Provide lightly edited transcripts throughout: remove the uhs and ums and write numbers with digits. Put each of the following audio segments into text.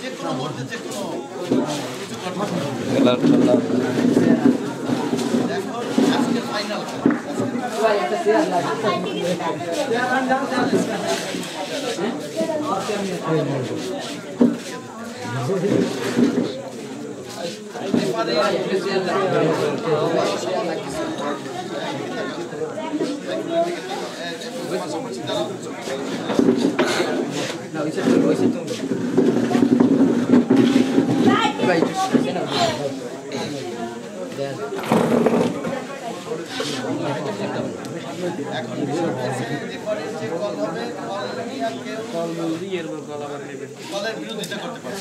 যে কোনো মুহূর্তে যে কোনো এখন আজকে ফাইনাল এখন কলের বিরোধিতা করতে পারবে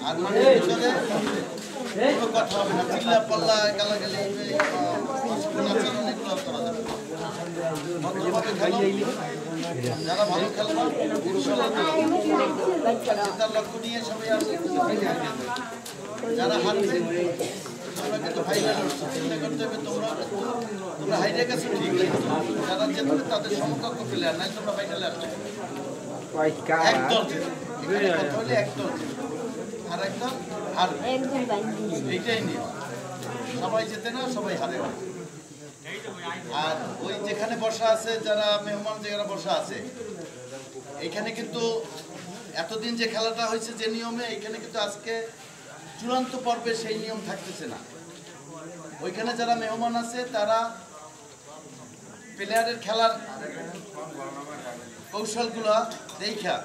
আর মানে কোনো কথা হবে না, চিল্লা পাল্লা গালাগালি আচরণ এগুলো করা যাবে ভদ্রভাবে খেলো। যারা ভালো খেলবে তার লক্ষ্য নিয়ে সবাই আসবে, যারা হারবে তোমরা কিন্তু ফাইনাল চিন্তা করতে হবে। তোমরা হাইরে গেছো ঠিক, যারা যেতে তাদের সমকক্ষ প্লেয়ার নাই, তোমরা ফাইনালে আসবে একদল এখানে কথা হলে একদল আর একদল হারবে, এইটাই নিয়ম। সবাই জেতে না, সবাই হারে। আর ওই যেখানে বসা আছে যারা মেহমান যারা বসা আছে এইখানে কিন্তু এতদিন যে খেলাটা হয়েছে যে নিয়মে, এইখানে কিন্তু আজকে চূড়ান্ত পর্বে সেই নিয়ম থাকতেছে না। ওইখানে যারা মেহমান আছে তারা প্লেয়ারের খেলার কৌশলগুলো দেখা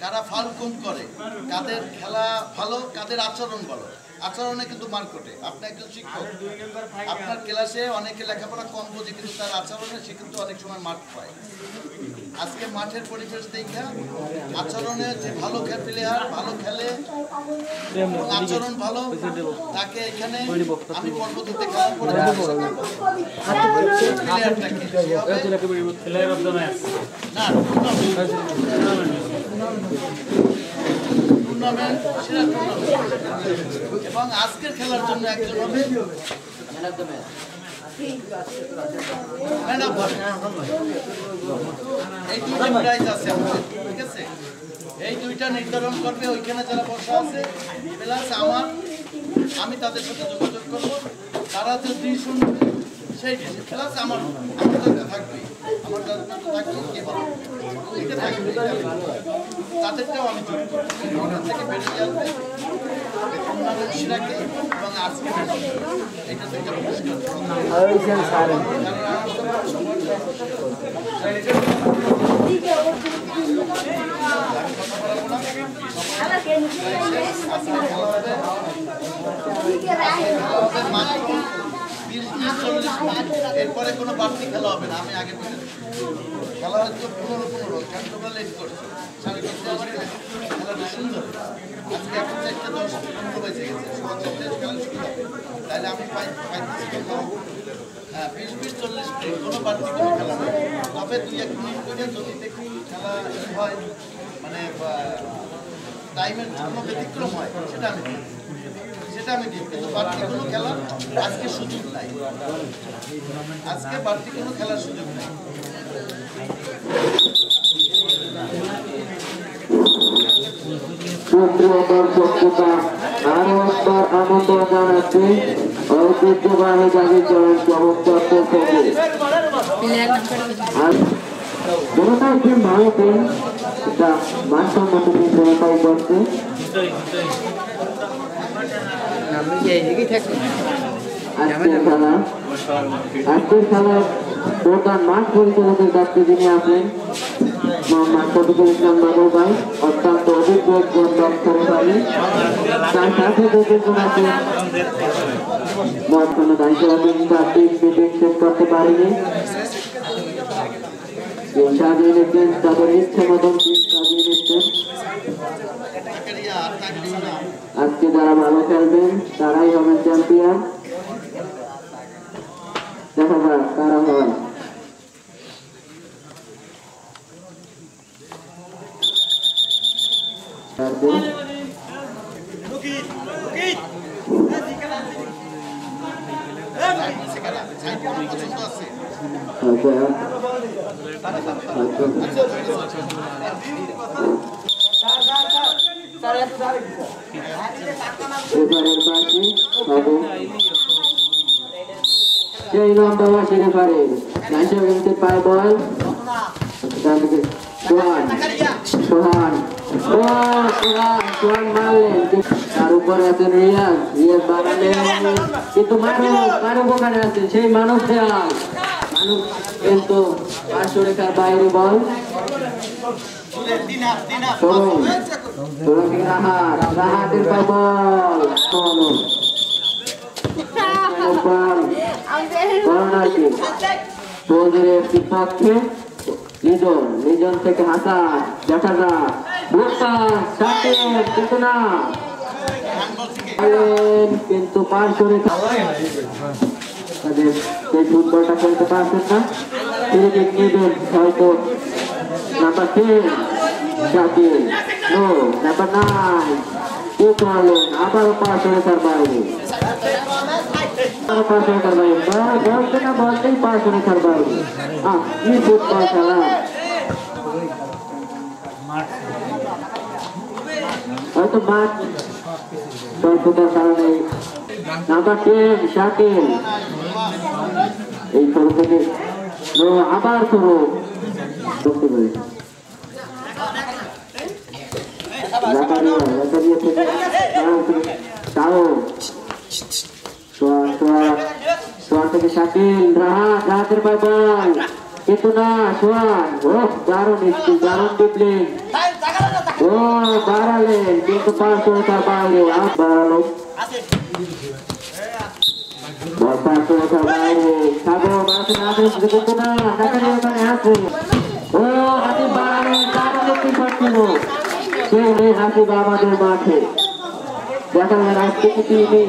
কারা ফাউল কম করে, কাদের খেলা ভালো, কাদের আচরণ ভালো, আচরণে কিন্তু মার্ক ওঠে। আপনি একজন শিক্ষক, আপনার ক্লাসে অনেকে লেখাপড়া কম বোঝে, কিন্তু তার আচরণে সে কিন্তু অনেক সময় মার্ক পায়। আজকে মাঠের পরিবেশ দেখা আচরণে যে ভালো প্লেয়ার ভালো খেলে আচরণ ভালো, তাকে এখানে আমি পরবর্তীতে খেলার পরে এবং আজকের খেলার জন্য একজন হবে এই দুইটা প্রাইজ আছে আমাদের, ঠিক আছে? এই দুইটা নির্ধারণ করবে ওইখানে যারা বসা আছে, প্লাস আমি তাদের সাথে যোগাযোগ করবো, তারা যদি শুনবে সেই প্লাস আমার থাকবে, আমার থাকবে কে বলো এটা থাকবে, তাদেরটাও আমি ওখান থেকে বেরিয়ে যাবে এবং আজকে এটা থেকে এরপরে কোনো বাড়তি খেলা হবে না। আমি আগে খেলা হচ্ছে 15-15, কারণ তোমরা লেট করছো, 4:30 খেলাটা সুন্দর। আজকে এখন 4:10-15 বেজে গেছে, সকাল 4টায় খেলা শুরু হবে, তাহলে আমি হ্যাঁ 20-40 মিনিট কোনো বাড়তি কোনো খেলা নেই। তবে 2-1 মিনিট করে যদি দেখি খেলা হয়, মানে টাইমের কোনো ব্যতিক্রম হয়, সেটা আমি দিই, কিন্তু বাড়তি কোনো খেলা আজকে সুযোগ নাই, আজকে বাড়তি কোনো খেলার সুযোগ নাই। আরো একবার আমন্ত্রণ জানাচ্ছি ঐতিহ্যবাহী জাগির চরণ চমৎকার দুটাই টিম ভালো টিম, এটা মানসম্মত টিম দুটাই করছে। আজকের খেলার প্রধান মাঠ পরিচালকের দায়িত্বে যিনি আছেন মোহাম্মদ শফিকুল ইসলাম বাবু ভাই, অত্যন্ত অভিজ্ঞ একজন দক্ষতাশালী। তার সাথে যেজন আছেন বর্তমানে দায়িত্বরত টিম মিটিং শেষ করতে পারেনি, সাজিয়ে নিচ্ছেন তাদের ইচ্ছে মতন টিম সাজিয়ে নিচ্ছেন। আজকে যারা ভালো খেলবেন তারাই হবেন চ্যাম্পিয়ন। দেখা যাক কারা হয়। পছন্দ আছে সেই লম্বা সেরে পারে পায় বল সোহান সোহান মারলেন তার উপরে আছেন রিয়াজ রিয়াজ বাড়ালেন কিন্তু মানব ওখানে আছেন সেই মানব দেয়াল মানব কিন্তু পাঁচশো রেখার বাইরে বল রাহাতের পা বল চৌধুরীর বিপক্ষে লিজন থেকে হাসান দেখা যাক কিন্তু পাঁচশো রেখা সেই ফুটবলটা খেলতে পারছেন না নেবেন হয়তো নাম্বার 10 শাকিল নো নাম্বার 9 কি করলেন আবারও পাঁচশো রেখার বাইরে পাঁচশো রেখার বাইরে বলতে না বলতেই পাঁচশো রেখার বাইরে কি ফুটবল খেলা হয়তো মাঠ স্বল্পতার কারণে নাম্বার 10 শাকিল এই শুরু থেকে আবার শুরু করতে পারে থেকে শাকিল রাহাতের পায় বল কিন্তু না সোহান দারুণ দারুণ ডিপলিং বাড়ালেন কিন্তু পাঁচশো রেখার বাইরে বাড়ালো পাঁচশো রেখার বাইরে সাগর কিন্তু না ওখানে আছে হাসিব বাড়ালেন দারুণ একটি পাচ্ছিল সেই হাসিব আমাদের মাঠে দেখা যায় আজকে কিছু নেই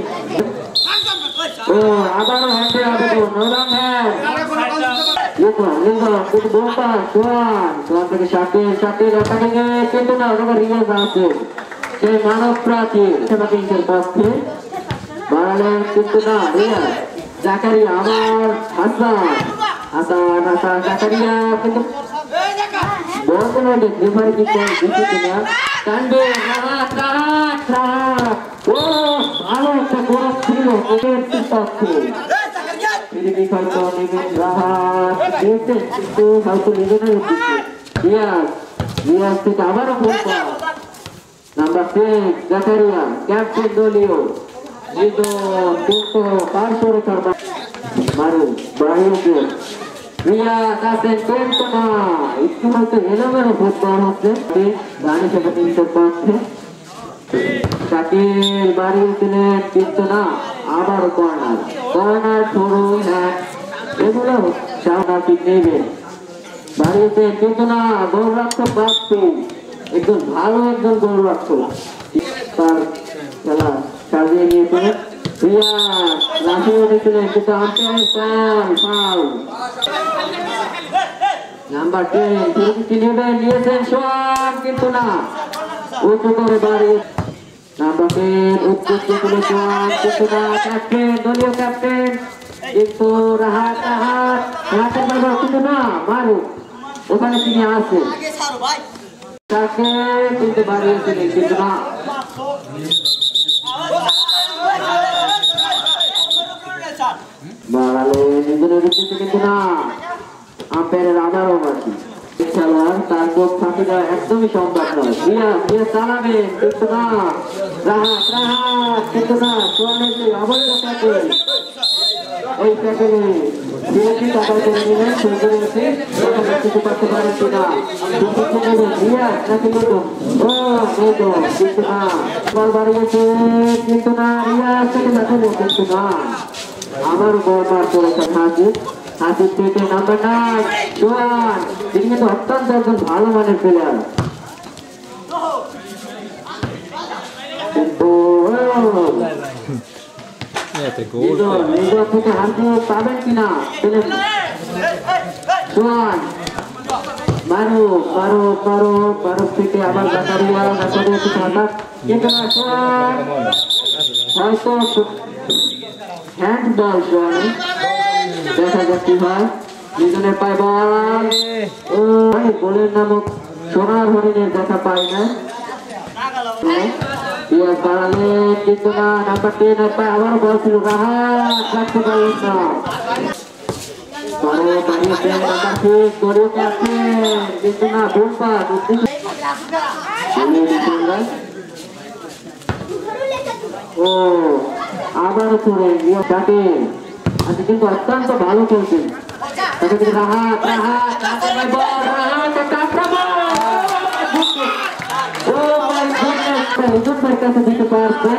আবারও হ্যান্ডের আবেদন নরম হ্যান্ড কিন্তু না রিয়াজ আছে সেই মানব প্রাচীর পক্ষে বাড়ালেন কিন্তু না রিয়াজ জাকারিয়া আমার হাসান জাকারিয়া কিন্তু রেফারি কিনা কাণ্ডে ভালো একটা গোল ছিল পক্ষে বিকল্প নেবেন কিন্তু হয়তো লিজনের রিয়াজ থেকে আবারও ফুটবল নাম্বার 6 জাকারিয়া ক্যাপ্টেন দলীয় লিজন কিন্তু পাঁচশো রেখার মারু বাহিনীকে রিয়াজ আছেন কিন্তু না একটু হয়তো এলোমেলো ফুটবল হচ্ছে রানী সেটা 300 পক্ষে শাকিল বাড়িয়ে দিলেন কিন্তু না আবার কর্নার শুরু এগুলো স্বাভাবিক নেবেন বাড়িয়েছে কিন্তু না গোলরক্ষক বাপ্পি একজন ভালো একজন গোলরক্ষক তার খেলা সাজিয়ে নিয়েছিলেন রিয়াজ লাফিয়ে উঠেছিলেন কিন্তু ফাউল নাম্বার 10 নিয়েছেন সোহান কিন্তু না উঁচু করে বাড়িয়ে নাম্বার 10 উৎকৃষ্ট করে সোহান কিন্তু না ক্যাপ্টেন দলীয় ক্যাপ্টেন কিন্তু রাহাতের বাবা কিন্তু না মারু ওখানে তিনি আছেন তাকে কিন্তু বাড়িয়েছিলেন কিন্তু না বাড়ালেন নিজের কিন্তু না আম্পায়ারের আবারও বাকি খেলার তার চোখ ফাঁকি দেওয়া একদমই সম্ভব নয় রিয়াজ চালাবেন কিন্তু না রাহাত কিন্তু না সোহানের যে অবৈধ ট্যাকল এই ট্যাকলে বিরোধী টাকা করে নিলেন কিছু করতে পারেন কিনা রিয়াজ নাকি নতুন কিন্তু না বল বাড়িয়েছে কিন্তু না রিয়াজ থেকে দেখেন কিন্তু না আবার বল মার করেছেন হাসিব থেকে নাম্বার 9 সোহান তিনি কিন্তু অত্যন্ত একজন ভালো মানের প্লেয়ার থেকে হাসিব পাবেন কিনা সোহান মারুফ থেকে আবার জাকারিয়া কিন্তু না সোহান হয়তো হ্যান্ড বল সোহান দেখা যাক কি হয় লিজনের পায় বল ও গোলের নামক সোনার হরিণের দেখা পাই না ইয়াস বাড়ালেন কিন্তু না নাম্বার 10 এর পায় আবার বল ছিল রাহাত রাখতে পারলেন না বড় বাড়িয়েছে নাম্বার 6 দলীয় ক্যাপ্টেন কিন্তু না বুম্পা ও আবারও চলে গিয়ে তাকে আজকে কিন্তু অত্যন্ত ভালো খেলছেন তাকে কিন্তু রাহাত রাহাত রাহাত হুজুর ভাইয়ের কাছে দিতে পারবে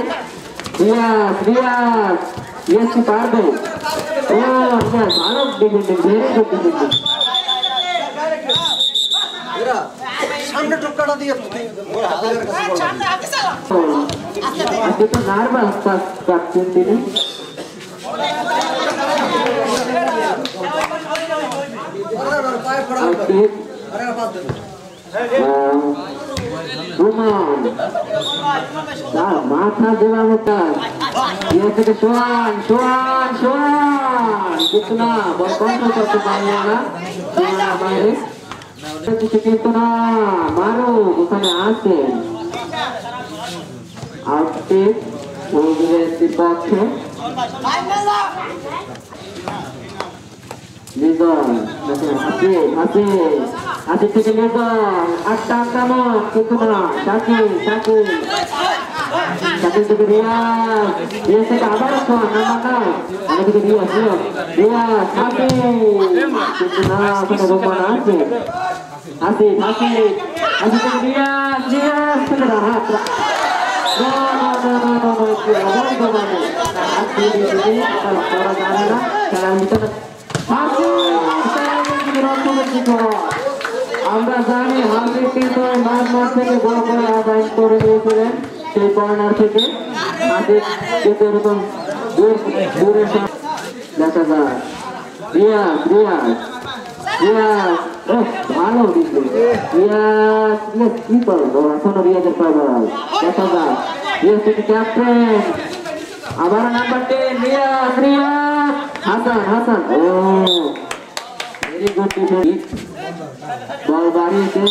রিয়াজ রিয়াজ রিয়াজ কি পারবে ও রিয়াজ ভালো ডিফেন্ডিং ভেরি গুড ডিফেন্ডিং সামনে টুকটাটা দিয়ে আজকে তো নার্ভাস পাচ্ছেন তিনি মাথা দেওয়া মতো থেকে সোয়ান সোয়ান সোয়ান কিন্তু না বল কন্ট্রোল করতে পারল না বাইরে কিন্তু না মারো ওখানে আছেন আউটস্টেপ পক্ষে লিজন হাসি হাসি হাসি থেকে লিজন আটটা আক্রমণ কিন্তু না শাকিল শাকিল শাকিল থেকে রিয়াজ রিয়াজ থেকে আবার নাম্বার 9 আমি থেকে রিয়াজ রিয়াজ রিয়াজ হাসি কিন্তু না ওখানে বোমা আছে হাসি হাসি হাসি থেকে রিয়াজ রিয়াজ থেকে রাহাত আমরা জানি হামদি কিন্তু মাঝ থেকে বড় করে আদায় করে দিয়েছিলেন সেই কর্নার থেকে যেতে এরকম দূরে দেখা যায় রিয়াজ রিয়াজ রিয়াজ ভালো দিচ্ছে রিয়াজ রিয়াজ কি করবো এখনো রিয়াজের পাবল দেখা যায় রিয়াজ থেকে ক্যাপ্টেন আবার নাম্বার 10 রিয়াজ রিয়াজ হাসান হাসান ও ভেরি গুড ডিফেন্স বল বাড়িয়েছে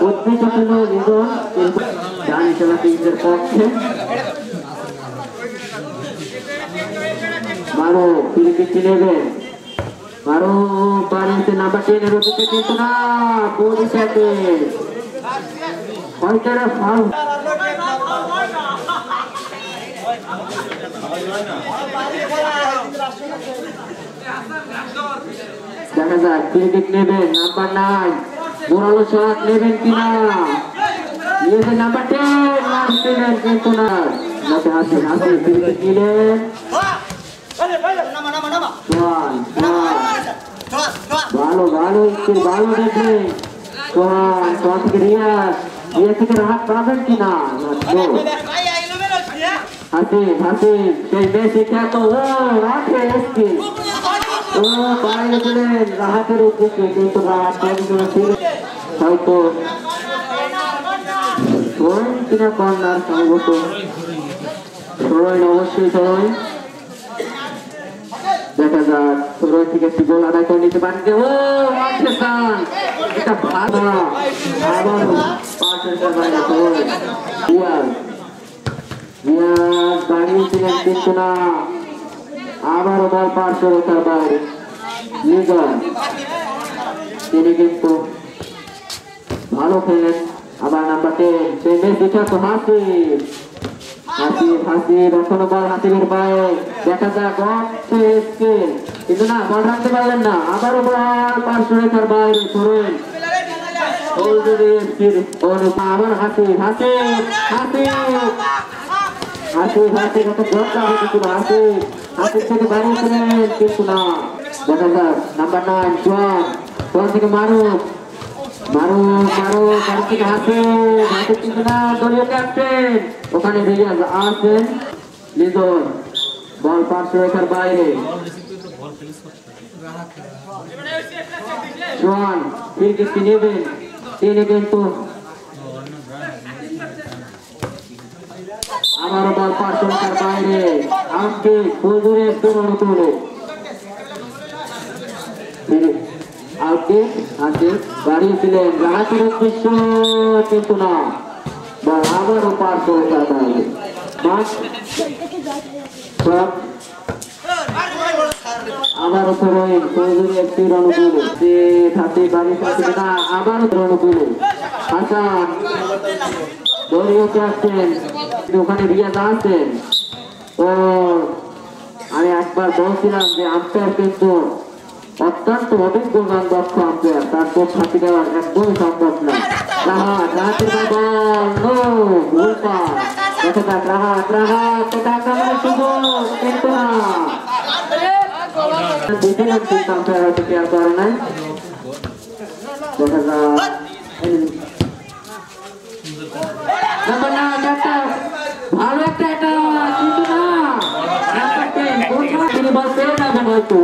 উদ্ভিদ ছিল লিজন কিন্তু জানি খেলা টিমের পক্ষে মারো ফিলিপিন নেবেন মারো বাড়িয়েছে নাম্বার 10 এর ওদিকে কিন্তু না পুলিশ আছে হয়তো ফাউল দেখা যাক ফিলিপিন নেবেন নাম্বার 9 মোরালো শট নেবেন কিনা নিয়েছে নাম্বার 10 মারছিলেন কিন্তু না নাতে হাসি হাসি ফিলিপিন নিলেন ভালো ভালো ভালো দেখলেন সোহান সোহান থেকে রিয়াজ রিয়াজ থেকে রাহাত পাবেন কিনা হাসি হাসি সেই মেসি খ্যাত ও রাখে স্কিল ও বাইরে দিলেন রাহাতের উদ্দেশ্যে কিন্তু রাহাত হয়তো ধরেন কিনা কর্নার সম্ভবত ধরেন অবশ্যই ধরেন দেখা যাক ধরেন থেকে একটি গোল আদায় করে নিতে পারেন ও এটা ভালো আবার পাশের বাইরে রিয়াজ রিয়াজ বাড়িয়েছিলেন কিন্তু না আবারও বল পার্শ্ব রেখার বাইরে লিজন তিনি কিন্তু ভালো খেলেন আবার নাম্বার 10 সেই মেস দেখাতো হাসি হাসি হাসি এখনো বল হাসিবের পায়ে দেখা যাক কিন্তু না বল রাখতে পারলেন না আবারও বল পার্শ্ব রেখার বাইরে ধরেন আবার হাসি হাসি হাসি হাসি হাসি কত দরকার হয়েছিল হাসি হাসি থেকে বাড়িয়েছিলেন কিন্তু না দেখা যাক নাম্বার 9 জোয়ান থেকে মারুক মারো মারো তার থেকে হাসি হাসি কিন্তু না দলীয় ক্যাপ্টেন ওখানে রিয়াজ আছেন লিজন বল পার্শ্ব রেখার বাইরে জোয়ান ফিরকি নেবেন তিনি কিন্তু আবারও বল পার্শ্ব রেখার বাইরে আজকে ফুলদুরের তুলে আউটে আছে বাড়িয়েছিলেন রাহাতের উদ্দেশ্য কিন্তু না বল আবারও পার করে যাবে মাঠ আবারও থ্রোইং চৌধুরী একটি রণকুলে যে হাতে বাড়ি থাকছে না আবারও রণকুলে হাসান দৌড়িয়ে আসছেন ওখানে রিয়াজ আছেন ও আমি একবার বলছিলাম যে আম্পায়ার কিন্তু অত্যন্ত অভিজ্ঞমান দক্ষ আম্পায়ার তার চোখ ফাঁকি দেওয়ার একদমই সম্ভব না রাহাতের ভুল পাস দেখা যাক রাহাত সুযোগ কিন্তু না দেখলাম কিন্তু আম্পায়ার হয়তো কেয়ার করে নাই দেখা যাক ভালো একটা কিন্তু না তিনি বল পেয়ে যাবেন হয়তো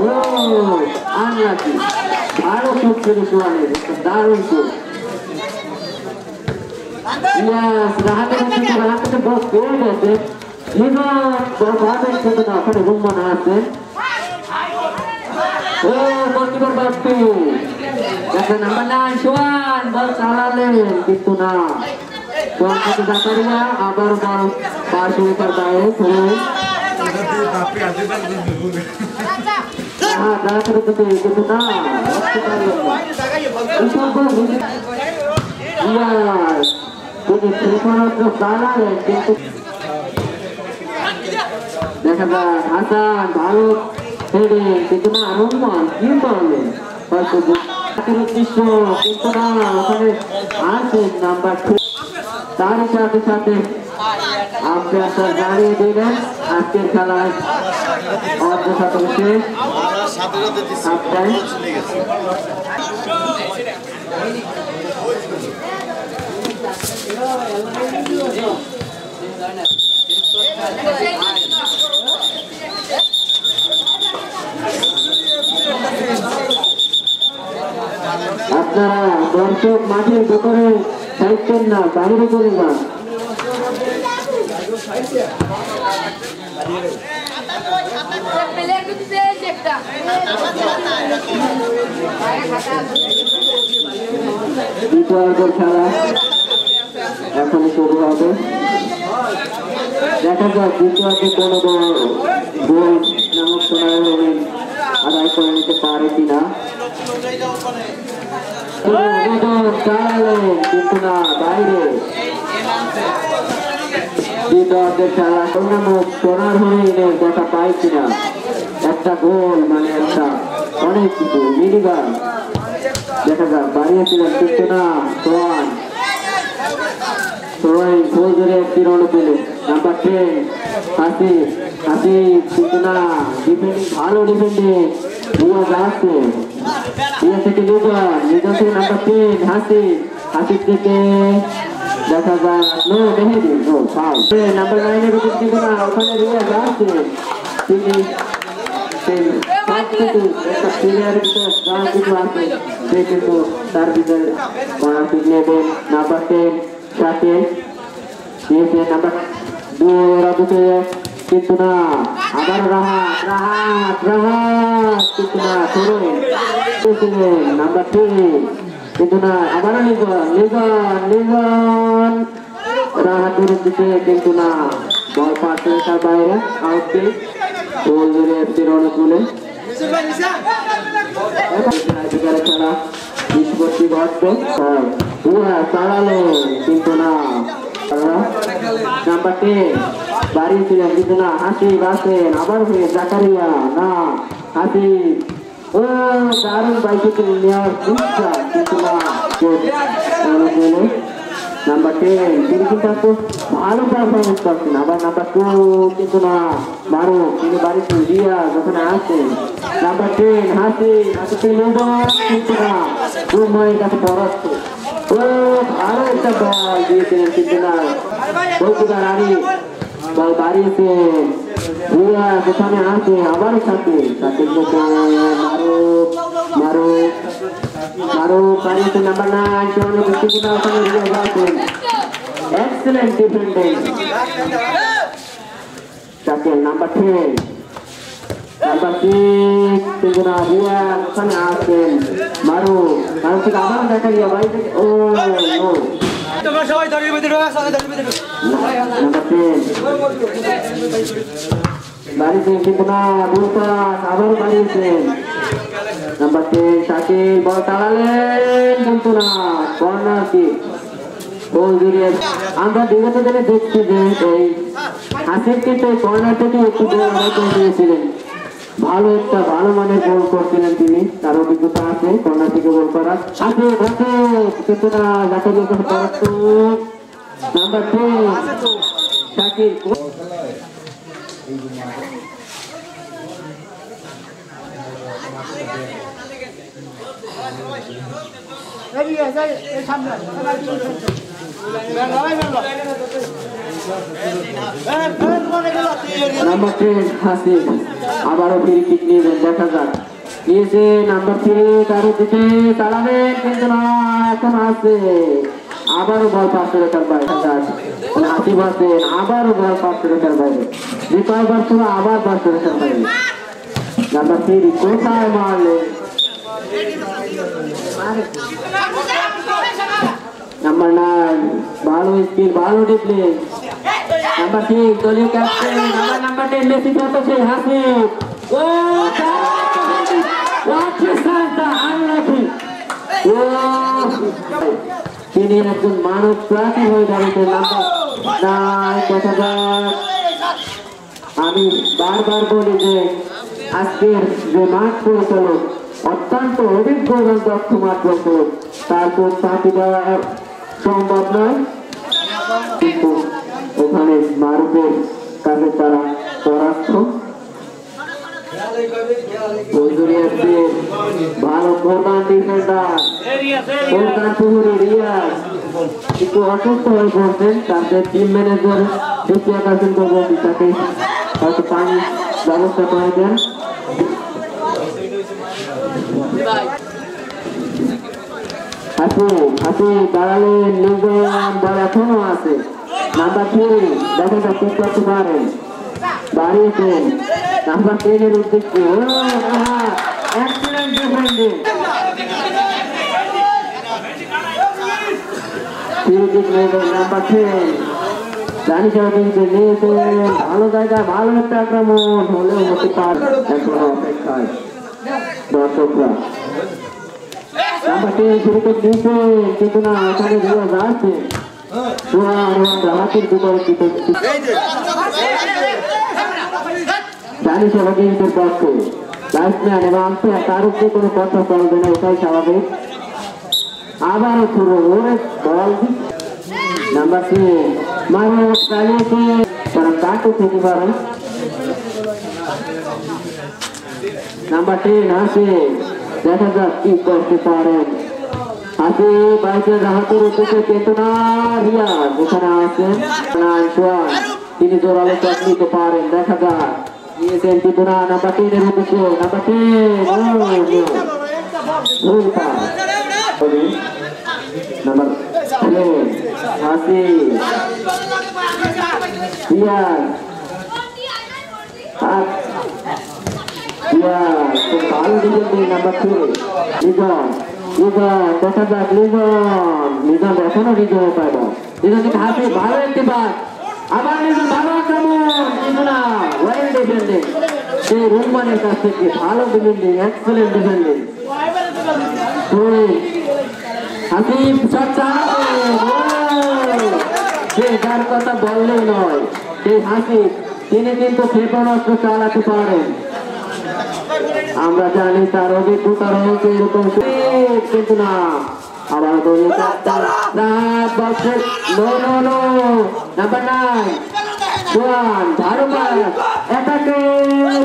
আনলাকি ভালো শুট ছিল সোয়ালের দারুণ শুট রাহাতের বল পেয়ে গেছে কিন্তু না ওখানে রুম্মান আছে ও গোলকিপার বাপ্পি দেখেন নাম্বার 9 সোয়ান বল চালালেন কিন্তু না সোয়ান থেকে জাকারিয়া আবার বল পাশ উপর দাঁড়িয়ে ধরে কিন্তু না দেখা যায় হাসান ভালো কিন্তু না রহমান কি বললেন হয়তো উদ্দেশ্য কিন্তু না ওখানে আছে নাম্বার 2 তার সাথে সাথে আম্পায়ার জানিয়ে দিলেন আজকের খেলায় অর্ধ শতক শেষ হাফ টাইম আপনারা দর্শক মাঠের ভেতরে থাকছেন না বাইরে চলে যান খেলা এখনই শুরু হবে দেখা যাক দ্বিতীয়ার্ধে কোনো গোল নামক সোনালী আদায় করে নিতে পারে কিনা কিন্তু না বাইরে দ্বিতীয়ার্ধের খেলা নামক সোনার হরিণের দেখা পাই কিনা একটা গোল মানে একটা অনেক কিছু মিনিগান দেখা যাক বাড়িয়েছিলেন কিন্তু না সোয়ান গোল ধরে একটি রণ পেলেন নাম্বার 10 হাসি কিন্তু না ডিফেন্ডিং ভালো ডিফেন্ডিং আছে থেকে লিজন থেকে নাম্বার 10 হাসি থেকে দেখা যাক নো মেহেদি নো ফাউল নাম্বার 9 এর ভিতর কিন্তু না ওখানে রিয়াজ আছে তিনি একটা প্লেয়ারের ভিতরে স্ট্রং কিছু আছে সে কিন্তু তার ভিতরে কর্নার কিক নেবেন নাম্বার 10 সাথে দিয়েছে নাম্বার 2 রাবুতে কিন্তু না আবার রাহাত কিন্তু না ধরুন নাম্বার 3 কিন্তু না আবার লিজন রাহাতের দিকে কিন্তু না বল পাশে তার বাইরে আউটকে গোল ধরে এফসি রণকুলে খেলা নিষ্পত্তি ঘটবে চালালো কিন্তু না নাম্বার 10 বাড়িয়েছিলেন কিন্তু না হাসি বাসেন আবার হয়ে জাকারিয়া না হাসি ও দারুণ বাইসাইকেল নেওয়ার ইচ্ছা কিন্তু না নাম্বার 10 তিনি কিন্তু একটু ভালো পারফরমেন্স করছেন আবার নাম্বার 2 কিন্তু না মারো তিনি বাড়িতে রিয়া যখন আসেন নাম্বার 10 হাসি কিন্তু না রুমের কাছে পড়াচ্ছে ও ভালো একটা বল দিয়েছিলেন কিন্তু না গোলকিপার আরি বল বাড়িয়েছেন রিয়া যেখানে আছে আবার সাথে মারো বাড়িয়েছে নাম্বার 9 কিন্তু না ওখানে রিয়া আছেন এক্সেলেন্ট ডিফেন্ডিং সাথে নাম্বার 10 নাম্বার 6 কিন্তু না রিয়া ওখানে আসেন মারু মারু থেকে আবার দেখা গিয়া ভাই ও নো তোমরা সবাই ধরে ভিতরে ঢোকা সবাই ধরে ভিতরে নাম্বার 10 বাড়িতে কিন্তু না বুলপাস আবার বাড়িয়েছেন নাম্বার 10 শাকিল বল চালালেন কিন্তু না কর্নার কিক গোল দিয়ে আমরা বিগত দিনে দেখছি যে এই হাসিব কিন্তু কর্নার থেকে একটু গোল করে দিয়েছিলেন ভালো একটা ভালো মানের গোল করছিলেন তিনি তার অভিজ্ঞতা আছে কর্নার থেকে গোল করা আছে ঘটে কিন্তু না যাকে দিয়েছে পরস্তু নাম্বার 10 শাকিল নাম্বার 10 হাসিব আবারও ফ্রি কিক নিয়েছেন দেখা যাক নিয়েছে নাম্বার 3 তার দিকে চালাবেন কিন্তু না এখন আছে আবারও বল পাশে রেখার বাইরে হাসিব আছেন আবারও বল পাশে রেখার বাইরে রিকভার করে আবার পাশে রেখার বাইরে নাম্বার 3 কোথায় মারলেন নাম্বার 9 ভালো স্কিল ভালো ডিপ্লে নাম্বার 6 দলীয় ক্যাপ্টেন নাম্বার 10 মেসি করতেছে হাসিব ও তিনি একজন মানব প্রার্থী হয়ে দাঁড়িয়েছেন নাম্বার 9 দেখা যাক আমি বারবার বলি যে আজকের যে মাঠ পরিচালক অত্যন্ত অভিজ্ঞ এবং দক্ষ মাঠ পরিচালক তার কোন চাকরি দেওয়া সম্ভব নয় কিন্তু ওখানে মারুফের কাছে তারা পরাস্ত ভালো প্রধান ডিফেন্ডার প্রধান পুহুরি রিয়াজ একটু অসুস্থ হয়ে পড়ছেন তাদের টিম ম্যানেজার দ্বিতীয় কাছেন বলছি তাকে হয়তো পানি ব্যবস্থা করে দেন হাসি দাঁড়ালেন নিজাম বল এখনো আছে নাম্বার 3 দেখা যাক কি করতে পারেন বাড়িয়েছেন নাম্বার 10 এর উদ্দেশ্যে এক্সিলেন্ট ডিফেন্ডিং নাম্বার 10 জানি কিন্তু নিয়েছেন ভালো জায়গায় ভালো একটা আক্রমণ হলেও হতে পারে এখন অপেক্ষায় দর্শকরা নাম্বার 10 শুরু করে দিয়েছেন কিন্তু না ওখানে রিয়াজ আছে হাতের বিপরীত জানি সবাই কিন্তু পক্ষে ব্যাটসম্যান এবং আম্পায়ার তার উপরে কোনো কথা চলবে না ওটাই স্বাভাবিক আবারও শুরু বল নাম্বার 3 মারো চালিয়েছে তারা কাটু থেকে পারে নাম্বার 10 হাসি দেখা যাক কি করতে পারেন হাসি বাইকের হাতের উদ্দেশ্যে চেতনা রিয়াজ এখানে আছেন তিনি জোরালো চট নিতে পারেন দেখা যাক নিয়েছেন চেতনা নাম্বার 10 এর উদ্দেশ্যে নাম্বার 10 ভুল পাস নাম্বার 10 হাসি রিয়াজ খুব ভালো দিয়েছেন নাম্বার 3 লিজন দেখা যাক লিজন এখনো লিজন পাইব লিজন থেকে হাতে ভালো একটি বাস আবার লিজন ভালো আক্রমণ লিজনা ওয়েল ডিফেন্ডিং সেই রুমানের কাছ থেকে ভালো defending excellent defending Hasib shot চালাবে সে যার কথা বললেই নয় সেই হাসিব তিনি কিন্তু ক্ষেপণাস্ত্র চালাতে পারেন আমরা জানি তার অভিজ্ঞতা রয়েছে এরকম কিন্তু না আবার নাম্বার 9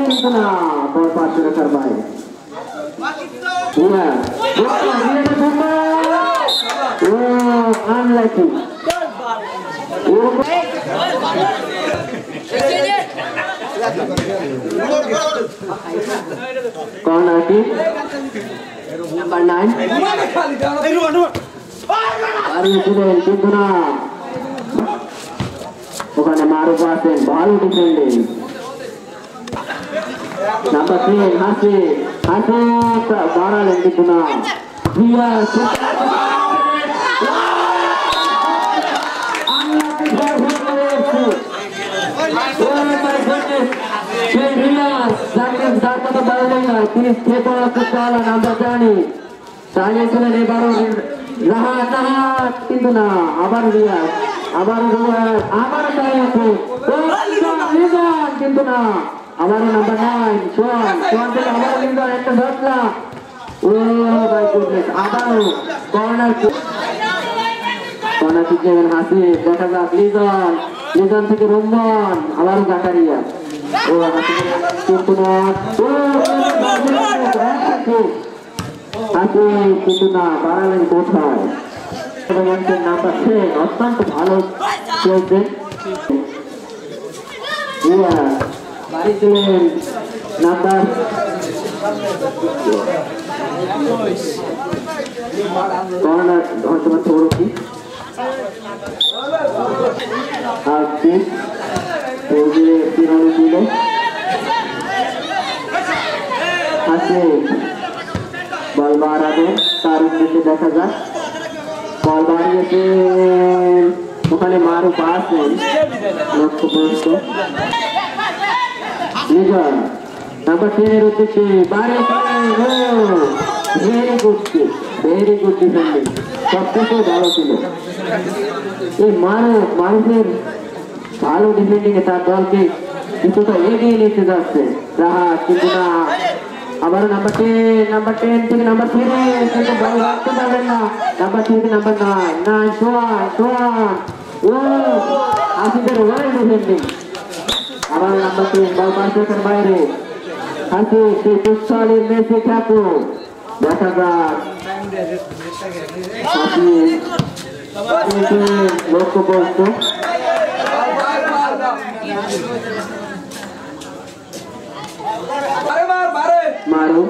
কিন্তু না বল পাঁচ রাখার বাইরে আনলাকি কর্নার কিক নাম্বার 9 বাড়িয়েছিলেন কিন্তু না ওখানে মারুফ আছেন ভালো ডিফেন্ডিং নাম্বার 3 হাসি বাড়ালেন কিন্তু না আমরা জানি চালিয়েছিলেন এবারও রাহাত কিন্তু না আবার রিয়াজ আবার আবার কিন্তু না আবারও নাম্বার 9 সোয়ান থেকে আবার লিঙ্গন একটা ধরলা ও ভাই গুডনেস আবারও কর্নার কিক নেবেন হাসি দেখা যাক লিজন থেকে রোমন আবারও জাকারিয়া ও হাসি কিন্তু না হাসি কিন্তু না বাড়ালেন কোথায় নাম্বার 10 অত্যন্ত ভালো খেলছেন বাড়ি ছিলেন নাম্বার কর্নার হয়তো থোড়ি আর পিক তিরোনি দিল হাসি বল বাড়াবে তার উদ্দেশ্যে দেখা যাক বল বাড়িয়েছে ওখানে মারু পাস নেই লক্ষ্যপ্রস্ত লিজন নাম্বার 10 এর উদ্দেশ্যে ভেরি গুড ডিফেন্ডিং সবথেকে ভালো ছিল এই মানুষের ভালো ডিফেন্ডিং এ তার দলকে কিছুটা এগিয়ে নিতে যাচ্ছে রাহাত কিন্তু না আবার নাম্বার 10 থেকে নাম্বার 3 কিন্তু বল রাখতে পারবেন না নাম্বার 3 থেকে নাম্বার 9 সোয়ান ও আসিদের ওয়াইড ডিফেন্ডিং আবার নাম্বার 3 বল পাশের বাইরে হাসি সেই দুঃসালের মেসি খ্যাপু দেখা যাক হাসি লক্ষ্যপ্রস্ত মারু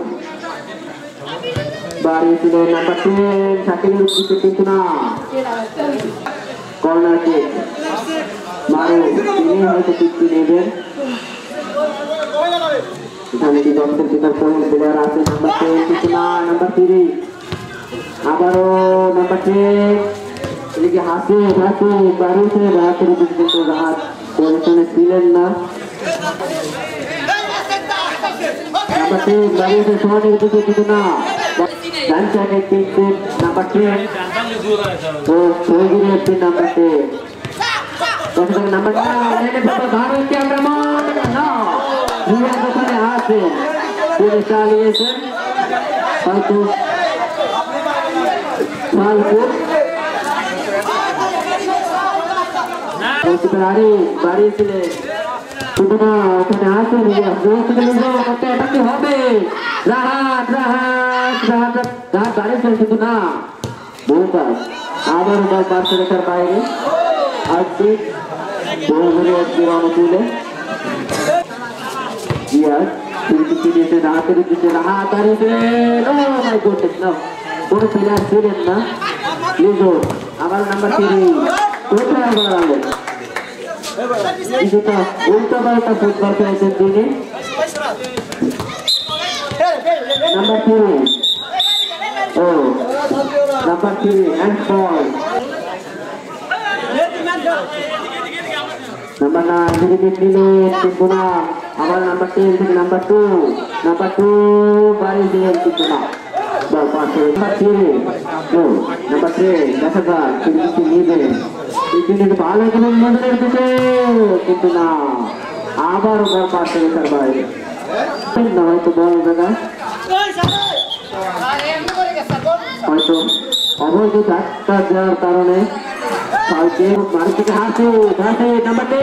বাড়িয়েছিলেন নাম্বার 10 শাকিলের উদ্দেশ্যে কিন্তু না কর্নার কিক মারু তিনি হয়তো কিকটি নেবেন এখানে কি দলের ভিতর কোন প্লেয়ার আছে নাম্বার 10 কিন্তু না নাম্বার 3 আবারও নাম্বার 10 এদিকে হাসি বাড়িয়েছে রাহাতের উদ্দেশ্যে কিন্তু রাহাত পজিশনে ছিলেন না নাম্বার 3 বাড়িয়েছে সোহানের উদ্দেশ্যে কিন্তু না ডান সাইডে কিকছে নাম্বার 10 তো সহজে একটি নাম্বার 10 নাম্বার 9 এনে বাবা ভারত ক্যামেরাম্যান না রিয়া দোকানে আছে পুলিশ চালিয়েছেন হয়তো বাড়িয়েছিলেন কিন্তু না ওখানে আছে হবে রাহাত বাড়িয়েছেন কিন্তু না বহুকাজ আবার পার্শ্ব রেখার বাইরে আসছি অনুকূলে রাহাতের দিচ্ছে রাহাত দাঁড়িয়েছেন ও মাই গডনেস না কোনো প্লেয়ার ছিলেন না লিজো আবার নাম্বার 3 কোথায় বাড়ালো কিছুটা উল্টা পাল্টা ফুটবল খেলেছেন তিনি নাম্বার 3 ও নাম্বার 3 and ball নাম্বার 9 থেকে নিলেন কিন্তু না আবার নাম্বার 10 থেকে নাম্বার 2 বাড়ি দিলেন কিন্তু না বল পাশে নাম্বার 3 নাম্বার 3 দেখা যাক তিনি কিছু নেবেন তিনি ভালো কোনো মন্দিরের দিকে কিন্তু না আবার বল পাশে রেখার বাইরে না হয়তো বল দাদা হয়তো অবৈধ ধাক্কা দেওয়ার কারণে কালকে বাড়ি থেকে হাসি নাম্বার 10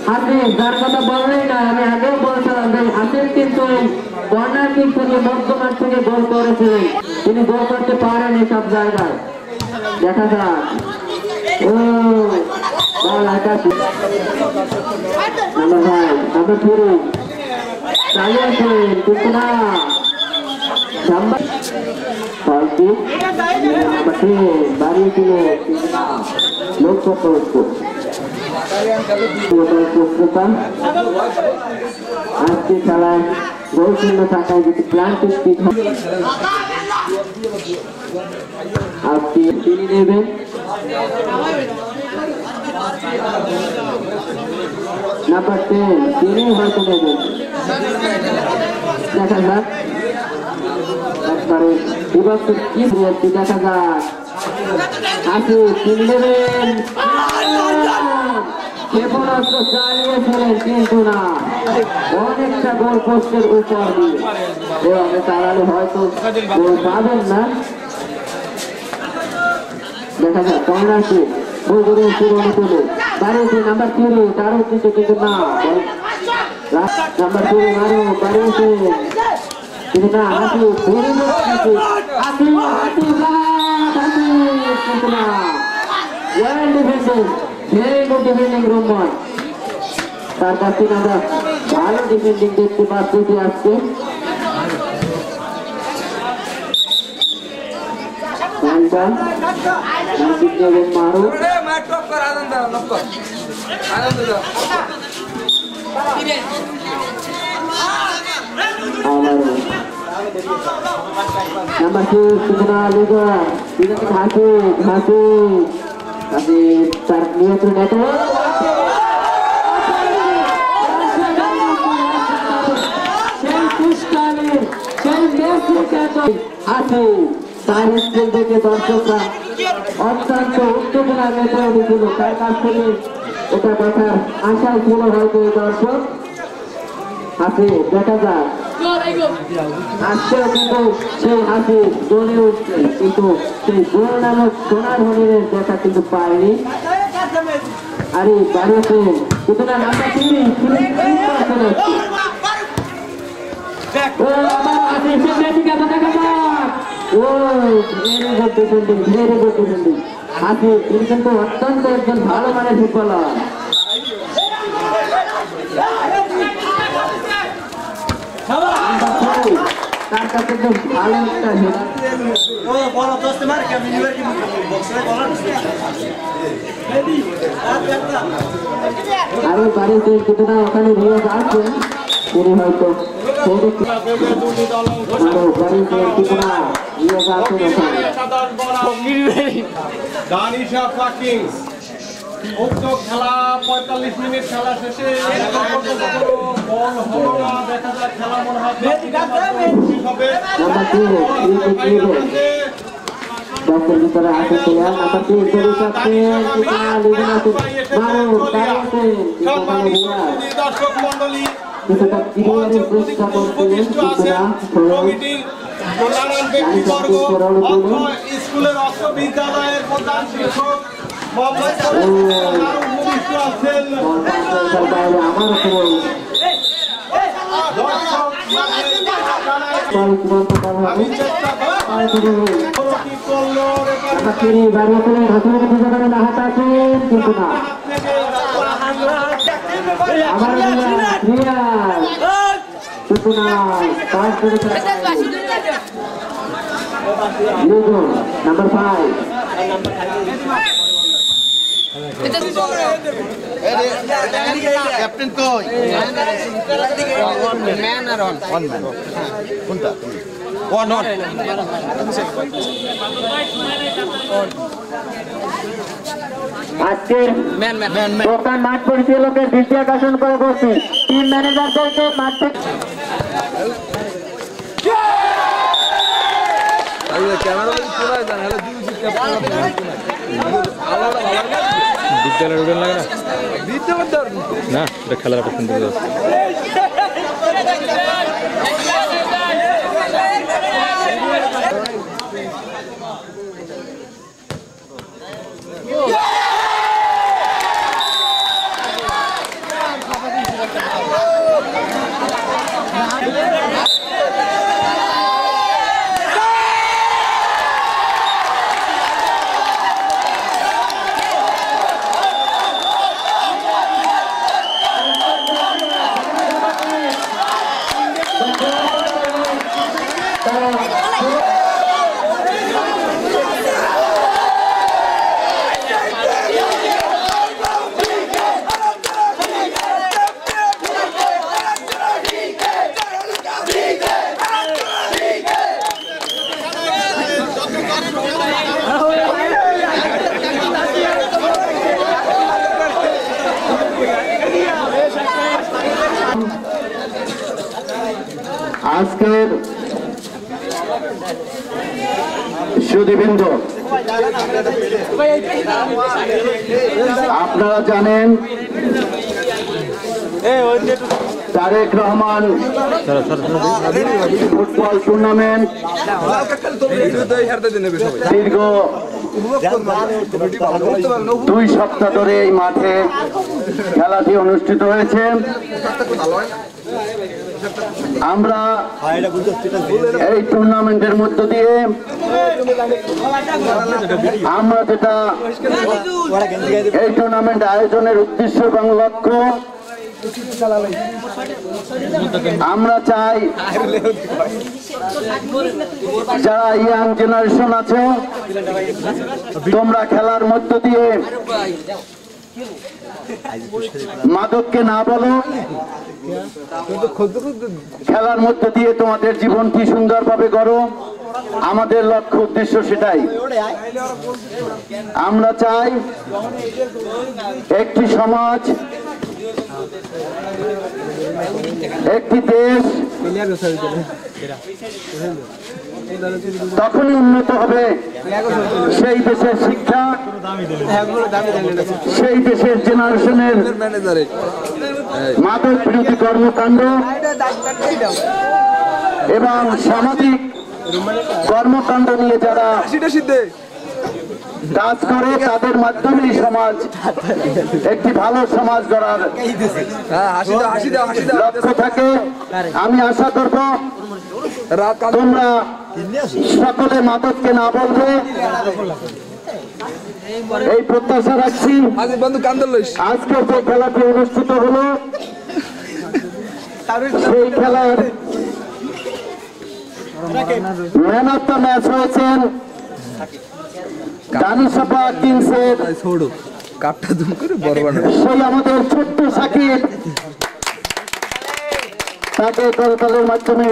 হাসি যার কথা বললেই না আমি আগেও বলছিলাম যে হাসির কিন্তু কর্নার কিক থেকে মধ্যমাঠ থেকে গোল করেছিলেন তিনি গোল করতে পারেন সব জায়গায় দেখা যাক ও বল আকাশে নাম্বার 3 চালিয়েছেন কিন্তু না ফলটি মাঠে বাড়িয়ে দিল লক্ষ্য করছে আজকে খেলায় গোল শূন্য থাকায় যদি প্লান্টের পিক আজকে তিনি নেবেন নাম্বার 10 তিনি হয়তো নেবেন দেখা যাক একবারে বিভক্ত কি বলছি দেখা যাক আসে তিনি নেবেন ক্ষেপণাস্ত্র চালিয়েছিলেন কিন্তু না অনেকটা গোল পোস্টের উপর দিয়ে এভাবে চালালে হয়তো গোল পাবেন না দেখা যাক কেমন আছে বগুড়ের পুরনো তুলে বাড়িয়েছে নাম্বার 3 তারও কিন্তু না নাম্বার 3 আরো বাড়িয়েছে কিন্তু না হাতি কিন্তু না well defending very good defending Roman তার কাছে আমরা ভালো ডিফেন্ডিং দেখতে পাচ্ছি আজকে মারো নাম্বার 2 সুজনা লিগা দিকে হাসি তার নিয়ন্ত্রণ এত হাসি তার স্কুল থেকে দর্শকরা অত্যন্ত উত্তেজনা মেতে উঠেছিল তার কাছ থেকে এটা দেখার আশায় ছিল হয়তো এই দর্শক হাসি দেখা যাক আজকেও কিন্তু সেই হাসি জ্বলে উঠছে কিন্তু সেই গোল নামক সোনার হরিণের দেখা কিন্তু পায়নি আরে বাড়িয়েছে কিন্তু না নাম্বার 3 হাসি তিনি কিন্তু অত্যন্ত একজন ভালো মানের ফুটবলার তার কাছে তো ভালো একটা আরো বাড়িতে কিন্তু না ওখানে রিয়াজ আছেন তিনি হয়তো বাড়িতে কিন্তু না রিয়াজ আছেন ওখানে উক্ত খেলা 45 মিনিট খেলা শেষে বল হলো না দেখা যায় খেলা মনে হয় দশের ভিতরে আসে প্লেয়ার নাম্বার 3 দর্শক মন্ডলী কিছুটা ক্লিয়ারের চেষ্টা করছিলেন নানান ব্যক্তিবর্গ স্কুলের অর্থ বিদ্যালয়ের প্রধান শিক্ষক Number 5. ক্যাপ্টেন কই ম্যান আর অন ম্যান কোনটা অন আজকে প্রধান মাঠ পরিচালকের দৃষ্টি আকর্ষণ করে বলছি টিম ম্যানেজারদেরকে মাঠ থেকে বিদ্যালয়ের উঠে লাগে না এটা খেলার একটা সুন্দর আজকের সুধীবৃন্দ, আপনারা জানেন তারেক রহমান ফুটবল টুর্নামেন্ট দীর্ঘ 2 সপ্তাহ ধরে এই মাঠে খেলাটি অনুষ্ঠিত হয়েছে। আমরা এই টুর্নামেন্টের মধ্য দিয়ে আমরা যেটা এই টুর্নামেন্ট আয়োজনের উদ্দেশ্য এবং লক্ষ্য, আমরা চাই যারা ইয়াং জেনারেশন আছে তোমরা খেলার মধ্য দিয়ে মাদককে না বলো, খেলার মধ্য দিয়ে তোমাদের জীবনটি সুন্দরভাবে গড়ো। আমাদের লক্ষ্য উদ্দেশ্য সেটাই। আমরা চাই একটি সমাজ, একটি দেশ তখনই উন্নত হবে সেই দেশের শিক্ষা, সেই দেশের জেনারেশনের মাদক বিরোধী কর্মকাণ্ড এবং সামাজিক কর্মকাণ্ড নিয়ে যারা কাজ করে তাদের মাধ্যমেই সমাজ একটি ভালো সমাজ গড়ার লক্ষ্য থাকে। আমি আশা করব তোমরা সকলে মাদককে না বলবে, এই প্রত্যাশা রাখছি। আজকে যে খেলাটি অনুষ্ঠিত হলো সেই খেলার ম্যান অফ দ্য ম্যাচ হয়েছেন দানিশাপা কিংসের সেই আমাদের ছোট্ট সাকিব। তাকে করতালের মাধ্যমে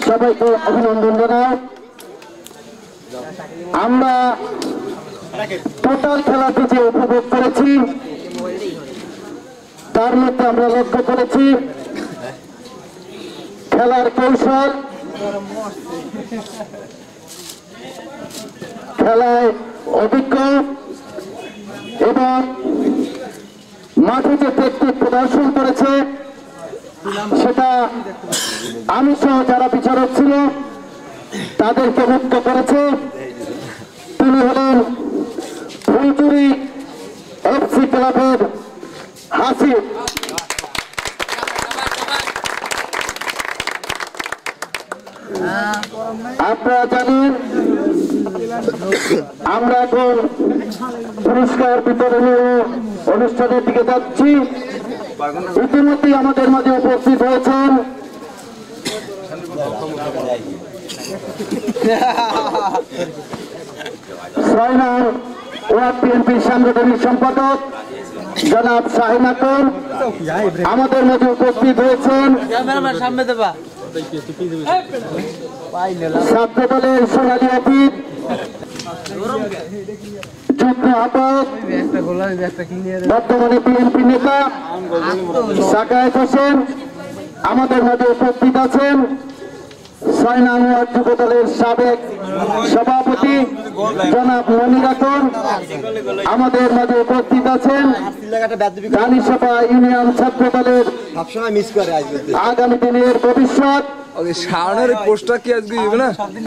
সবাইকে অভিনন্দন জানাই। আমরা টোটাল খেলাটি যে উপভোগ করেছি তার মধ্যে আমরা লক্ষ্য করেছি খেলার কৌশল, খেলায় অভিজ্ঞ এবং মাঠে যে টেকনিক প্রদর্শন করেছে সেটা আমি সহ যারা বিচারক ছিল তাদেরকে মুক্ত করেছে। তিনি হলেন ফুলচুরি এফসি ক্লাবের হাসিব। আপনারা জানেন আমরা এখন পুরস্কার বিতরণী অনুষ্ঠানের দিকে যাচ্ছি। ইতিমধ্যেই আমাদের মাঝে উপস্থিত হয়েছেন ছয়নার ওয়ার্ড বিএনপির সাংগঠনিক সম্পাদক জনাব শাহিন আকর। আমাদের মাঝে উপস্থিত হয়েছেন ছাত্র দলের সোনালী অতীত যুগ্ম আহ্বায়ক বর্তমানে বিএনপি নেতা সাকায়েত হোসেন। আমাদের মাঝে উপস্থিত আছেন 6 নং ওয়ার্ড যুব দলের সাবেক সভাপতি জনাব মনির আকর। আমাদের মাঝে উপস্থিত আছেন দানিশাপা ইউনিয়ন ছাত্র দলের আগামী দিনের ভবিষ্যৎ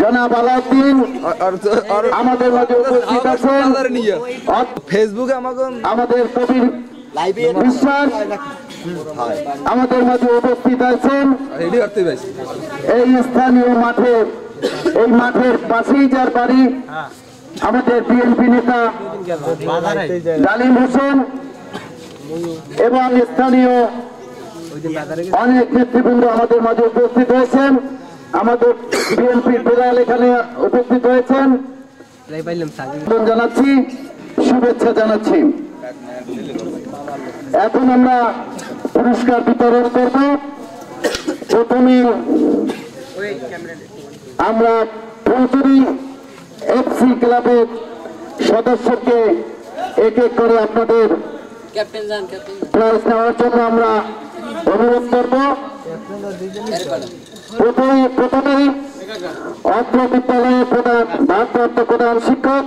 জনাব আলাউদ্দিন। আমাদের মাঝে উপস্থিত আছেন ফেসবুকে আমাদের কবির বিশ্বাস। আমাদের মাঝে উপস্থিত আছেন এই স্থানীয় মাঠে, এই মাঠের পাশেই যার বাড়ি আমাদের বিএনপি নেতা ডালিম হোসেন এবং স্থানীয় অনেক নেতৃবৃন্দ আমাদের মাঝে উপস্থিত হয়েছেন। আমাদের বিএনপির দল এখানে উপস্থিত হয়েছেন। জানাচ্ছি, শুভেচ্ছা জানাচ্ছি। এখন আমরা পুরস্কার বিতরণ করব। প্রথমে আমরা ফুলচুরি এফসি ক্লাবের সদস্যকে এক এক করে আপনাদের প্রাইজ নেওয়ার জন্য আমরা অনুরোধ করব। প্রথমেই অত্র বিদ্যালয়ের প্রধান ভারপ্রাপ্ত প্রধান শিক্ষক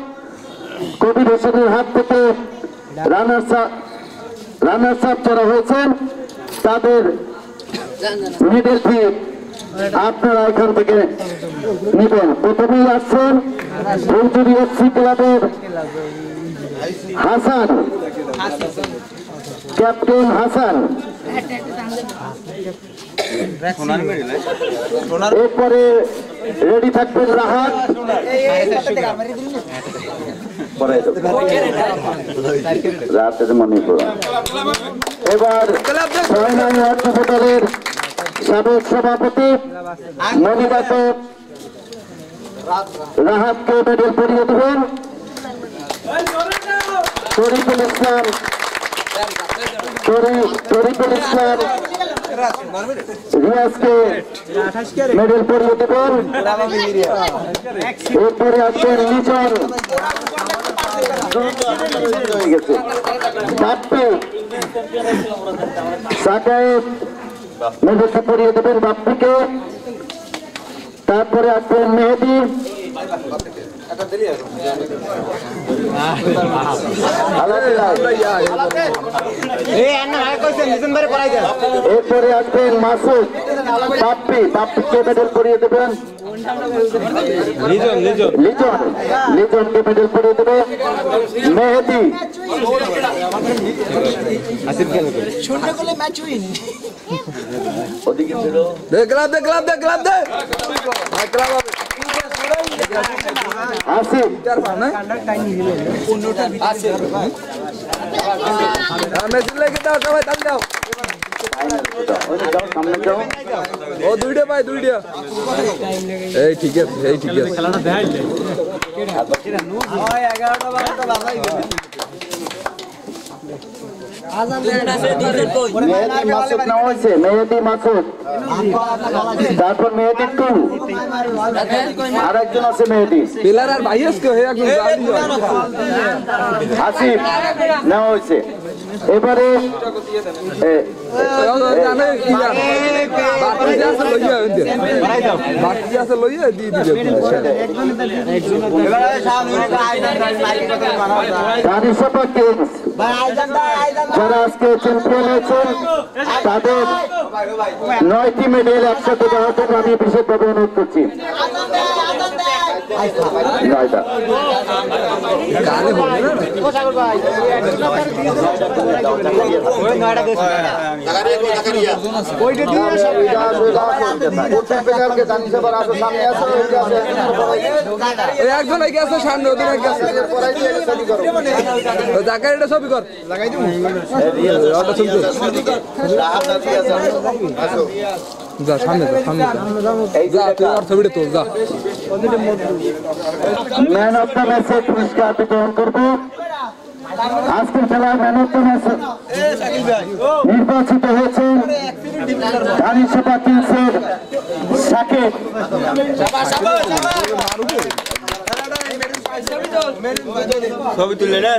কবির হোসেনের হাত থেকে রানার্স আপ যারা হয়েছেন তাদের মেডেল ফি আপনারা এখান থেকে নেবেন। প্রথমেই আসছেন ফুলচুরি এফসি ক্লাবের হাসান, ক্যাপ্টেন হাসান। এরপরে রেডি থাকবেন রাহাত, এবার 6 নং ওয়ার্ড উপজেলার সাবেক সভাপতি মনিবাচক রাহাতকে মেডেল পরিয়ে দেবেন। শরীফুল ইসলাম রিয়াজকে মেডেল পরিয়ে দেবেন। এরপরে আসছেন লিজন, বাপ্পি সাকায়েত মেডেলটা পরিয়ে দেবেন বাপ্পিকে। তারপরে আসবেন মেহেদি, এরপরে আসবেন মাসুদ, বাপ্পিকে মেডেল পরিয়ে দেবেন। লিজনকে মেডেল পরিয়ে দেবে মেহেদি। আসিফ ও দুইটা ভাই দুইটা, এই ঠিক আছে, এই ঠিক আছে। খেলাটা দেখাই মেহেদি মাসুদ, তারপর মেহেদি টু, আর একজন আছে মেহেদি পিলার আর ভাই আজকে হয়ে একদম আসিফ নেওয়া হয়েছে। এবারে যারা আজকে চ্যাম্পিয়ন হয়েছেন তাদের 9টি মেডেল একসাথে দেওয়ার জন্য আমি বিশেষভাবে অনুরোধ করছি। একজন গেছে সামনে, জাকারিটা ছবি কর লাগাই দিব যা সামনে যা তুই আর ছবিটা তোল যা। ম্যান অফ দ্য ম্যাচের পুরস্কার বিতরণ করবো। আজকের খেলায় ম্যান অফ দ্য ম্যাচ নির্বাচিত হয়েছে ধানিসভা কিংসের সাকিব। ছবি তুললে না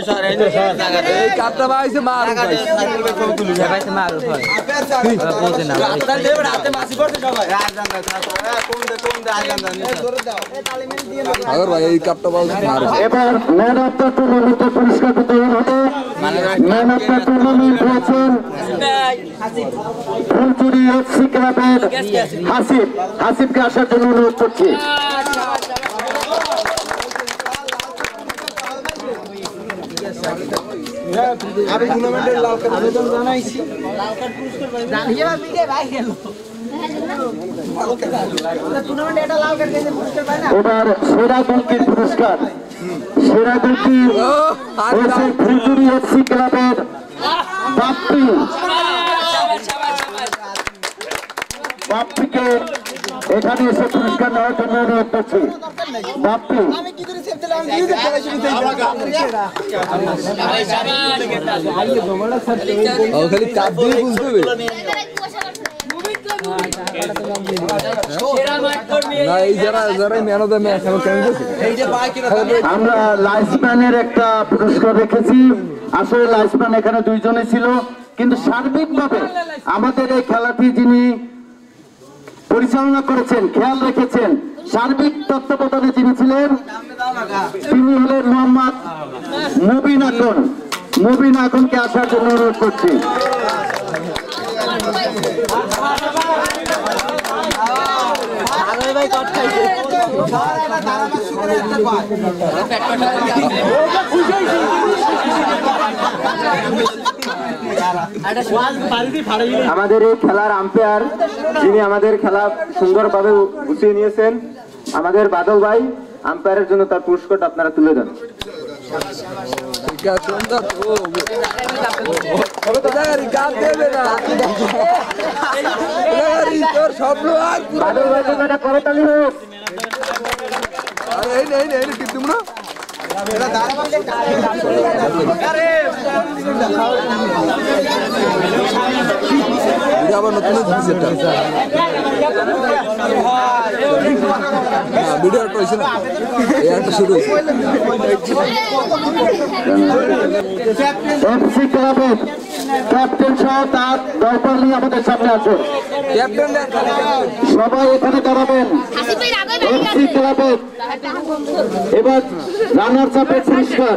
এই কাপটা পাইছে মার ছবি তুললে পাইছে মার পৌঁছে না হাতে মাসি করতে সবাই আগর ভাই এই কাপটা পাইছে মার। এবার ম্যান অফ দ্য টুর্নামেন্টের পুরস্কার বিতরণ হবে। ম্যান অফ দ্য টুর্নামেন্ট হয়েছেন ফুলচুরি এফসি ক্লাবের হাসিবকে আসার জন্য অনুরোধ করছি। আমি টুর্নামেন্টের লাল কার্ড আবেদন জানাইছি। এবার সেরা গোলকির পুরস্কার, সেরা গোলকি ফুলচুরি এফসি ক্লাবের বাপ্পিকে এখানে এসে পুরস্কার নেওয়ার জন্য অনুরোধ করছি। বাপ্পি খালি কাপ দিয়ে বুঝতে হবে না এই যারা ম্যান অফ দ্য ম্যাচ আমরা লাইফম্যানের একটা পুরস্কার রেখেছি। আসলে লাইফম্যান এখানে দুইজনে ছিল, কিন্তু সার্বিকভাবে আমাদের এই খেলাটি যিনি পরিচালনা করেছেন, খেয়াল রেখেছেন। সার্বিক তত্ত্বাবধানে যিনি ছিলেন তিনি হলেন মোহাম্মদ মুবিন আকন। মুবিন আকনকে আসার জন্য অনুরোধ করছি। আমাদের এই খেলার আম্পায়ার যিনি আমাদের খেলা সুন্দরভাবে গুছিয়ে নিয়েছেন, আমাদের বাদল ভাই, আম্পায়ারের জন্য তার পুরস্কারটা আপনারা তুলে দেন। বাদল ভাই জন্য একটা করতালি হোক। আবার নতুন ভিডিও একটা হয়েছে না, একটা শুরু এফসি ক্লাবের ক্যাপ্টেন সহ তার দলবল নিয়ে আমাদের সামনে আসুন। সবাই এখানে দাঁড়াবেন। এফসি ক্লাবের এবার রানার চাপের পুরস্কার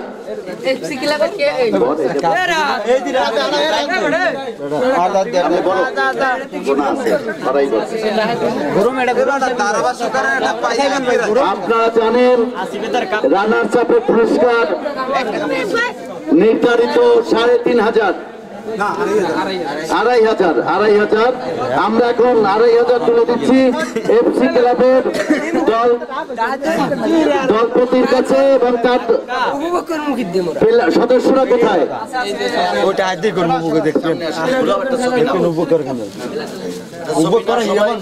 আপনারা জানেন, রানার চাপের পুরস্কার নির্ধারিত 3,500, 2,500। আমরা এখন 2,500 তুলে দিচ্ছি এফসি ক্লাবের দলপতির কাছে এবং তার সদস্যরা কোথায়? ওটা আজকে করবো দেখছেন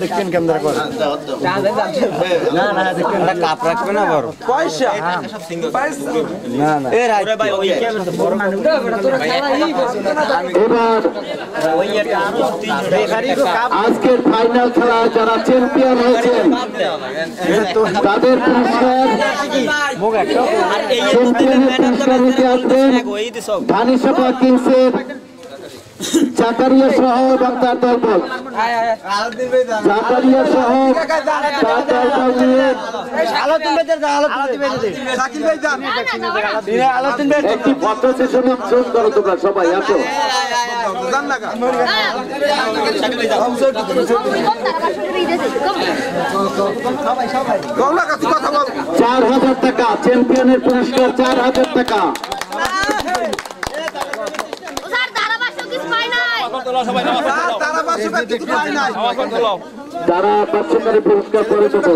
দেখছেন কেমন করে না না দেখছেন কাপ রাখবে না বড় পয়সা না না এবার আজকের ফাইনাল খেলা যারা চ্যাম্পিয়ন হয়েছেন তাদের পুরস্কার, চ্যাম্পিয়নের পুরস্কার নিতে আসবেন ধানিসভা কিংসের জাকারিয়া সহ এবং তার দলবল। জাকারিয়া সহ তার দলবল নিয়ে একটি ফটো সেশনে অংশগ্রহণ করো। তোমরা সবাই আসো। 4,000 টাকা চ্যাম্পিয়নের পুরস্কার, 4,000 টাকা। তারা 500 পুরস্কার করে দেবো।